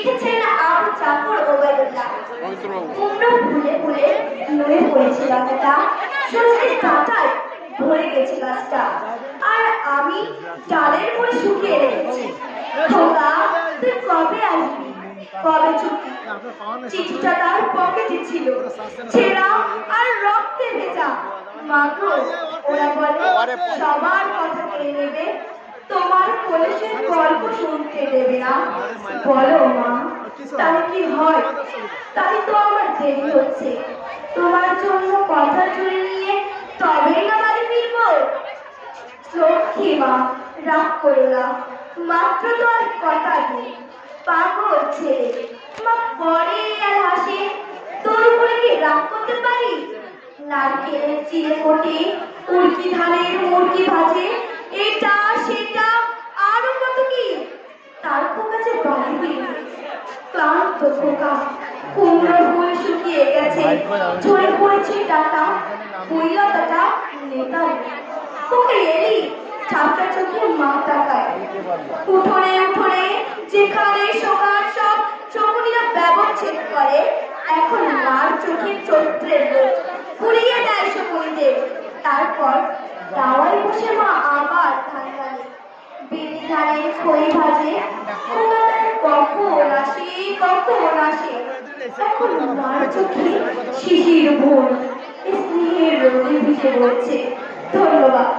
লিখেছেন আবু জাফর ওবায়দুল্লাহ। কুমড়ো ফুলে ফুলে নুয়ে পড়েছে লতাটা, সজনে ডাঁটায় ভরে গেছে গাছটা, আর আমি ডালের উপর শুকিয়ে রেখেছি। খোকা, তুই কবে আসবি, কবে ছুটি? চিঠিটা তার পকেটে ছিল, ছেঁড়া আর রক্তে ভেজা। মাগো, ওরা বলে সবার কথা কেড়ে নেবে, তোমার কলেজের গল্প শুনতে দেবে না। বলো মা, তাই কি হয়? তাই তো আমার দেরি হচ্ছে। তোমার জন্য কথা চুরি নিয়ে তবেই না বাড়ি ফিরবো। লক্ষ্মী মা, রাগ করো না, মাত্র তো আর কথা নেই। পাগল ছেলে, মা পরে আর হাসে, তোর উপরে কি রাগ করতে পারি? নারকেলের চিড়ে কোটে, উড়কি ধানের মুরগি ভাজে, এটা সেটা আরো কত কি। তার কাছে বাড়ি ফিরে ক্লান্ত খোকা, কুমড়োর ফুল শুকিয়ে গেছে, ঝরে পড়েছে ডাটা, বইলতাটা নেতাল। তোকে এলি ঝাপটা চোখে মা তাকায়। উঠোনে উঠোনে যেখানে সকাল সব শকুনিরা ব্যবচ্ছেদ করে, এখন মার চোখের চরিত্রের লোক পুড়িয়ে দেয় শকুনিদের। তারপর দাওয়ায় বসে মা আবার ধান গালে, বিনি ধানের খই ভাজে। কখন আসে, কখন আসে, এখন মার চোখে শিশির ভোর স্নেহের রোদে ভিজে পড়ছে। ধন্যবাদ।